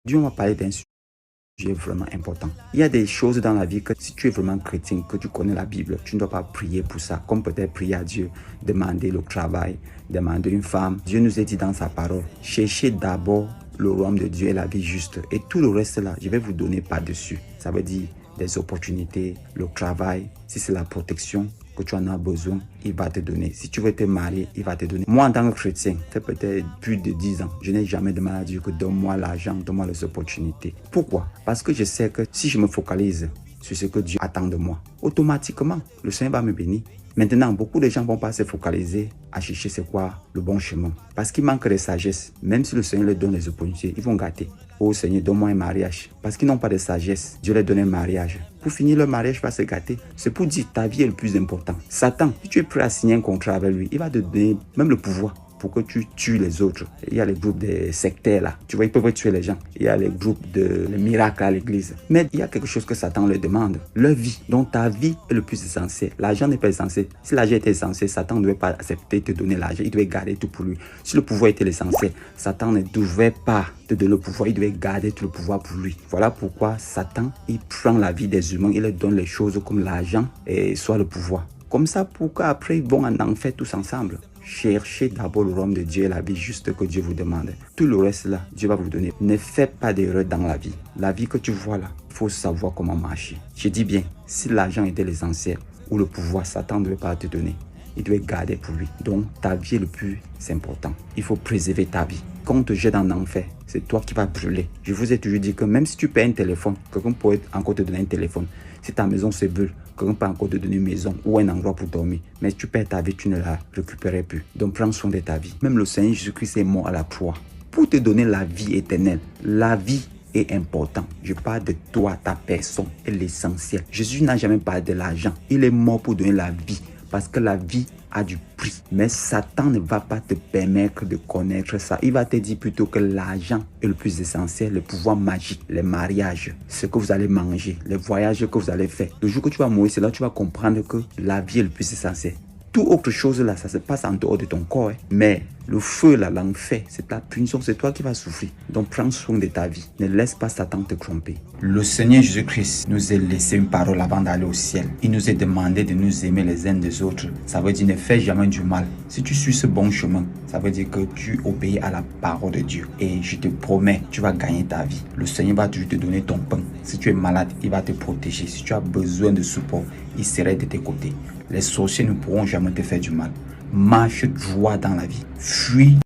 Dieu m'a parlé d'un sujet vraiment important. Il y a des choses dans la vie que si tu es vraiment chrétien, que tu connais la Bible, tu ne dois pas prier pour ça. Comme peut-être prier à Dieu, demander le travail, demander une femme. Dieu nous a dit dans sa parole, cherchez d'abord le royaume de Dieu et la vie juste. Et tout le reste là, je vais vous donner par-dessus. Ça veut dire des opportunités, le travail, si c'est la protection que tu en as besoin, il va te donner. Si tu veux te marier, il va te donner. Moi, en tant que chrétien, ça fait peut-être plus de 10 ans, je n'ai jamais demandé à Dieu que donne-moi l'argent, donne-moi les opportunités. Pourquoi? Parce que je sais que si je me focalise sur ce que Dieu attend de moi, automatiquement, le Seigneur va me bénir. Maintenant, beaucoup de gens ne vont pas se focaliser à chercher c'est quoi le bon chemin. Parce qu'il manque de sagesse. Même si le Seigneur leur donne les opportunités, ils vont gâter. Oh Seigneur, donne-moi un mariage. Parce qu'ils n'ont pas de sagesse. Dieu leur donne un mariage. Pour finir, le mariage va se gâter. C'est pour dire ta vie est le plus important. Satan, si tu es prêt à signer un contrat avec lui, il va te donner même le pouvoir pour que tu tues les autres. Il y a les groupes de sectaires là. Tu vois, ils peuvent tuer les gens. Il y a les groupes de miracles à l'église. Mais il y a quelque chose que Satan leur demande. Leur vie. Donc ta vie est le plus essentiel. L'argent n'est pas essentiel. Si l'argent était essentiel, Satan ne devait pas accepter de te donner l'argent. Il devait garder tout pour lui. Si le pouvoir était l'essentiel, Satan ne devait pas te donner le pouvoir. Il devait garder tout le pouvoir pour lui. Voilà pourquoi Satan, il prend la vie des humains. Il leur donne les choses comme l'argent et soit le pouvoir. Comme ça, pour qu'après, ils vont en enfer tous ensemble. Cherchez d'abord le royaume de Dieu et la vie juste que Dieu vous demande. Tout le reste là, Dieu va vous donner. Ne faites pas d'erreur dans la vie. La vie que tu vois là, il faut savoir comment marcher. Je dis bien, si l'argent était l'essentiel ou le pouvoir, Satan ne devait pas te donner. Il devait garder pour lui. Donc, ta vie est le plus important. Il faut préserver ta vie. Quand on te jette en enfer, c'est toi qui vas brûler. Je vous ai toujours dit que même si tu payes un téléphone, quelqu'un pourrait encore te donner un téléphone. Si ta maison se brûle, quelqu'un peut encore te donner une maison ou un endroit pour dormir. Mais si tu perds ta vie, tu ne la récupéreras plus. Donc, prends soin de ta vie. Même le Seigneur Jésus-Christ est mort à la croix pour te donner la vie éternelle. La vie est important. Je parle de toi, ta personne est l'essentiel. Jésus n'a jamais parlé de l'argent. Il est mort pour donner la vie. Parce que la vie a du prix. Mais Satan ne va pas te permettre de connaître ça. Il va te dire plutôt que l'argent est le plus essentiel, le pouvoir magique, les mariages, ce que vous allez manger, les voyages que vous allez faire. Le jour que tu vas mourir, c'est là que tu vas comprendre que la vie est le plus essentiel. Toute autre chose là, ça se passe en dehors de ton corps. Mais le feu là, l'enfer, c'est ta punition, c'est toi qui vas souffrir. Donc prends soin de ta vie. Ne laisse pas Satan te tromper. Le Seigneur Jésus-Christ nous a laissé une parole avant d'aller au ciel. Il nous a demandé de nous aimer les uns des autres. Ça veut dire ne fais jamais du mal. Si tu suis ce bon chemin, ça veut dire que tu obéis à la parole de Dieu. Et je te promets, tu vas gagner ta vie. Le Seigneur va toujours te donner ton pain. Si tu es malade, il va te protéger. Si tu as besoin de support, il serait de tes côtés. Les sorciers ne pourront jamais te faire du mal. Marche droit dans la vie. Fuis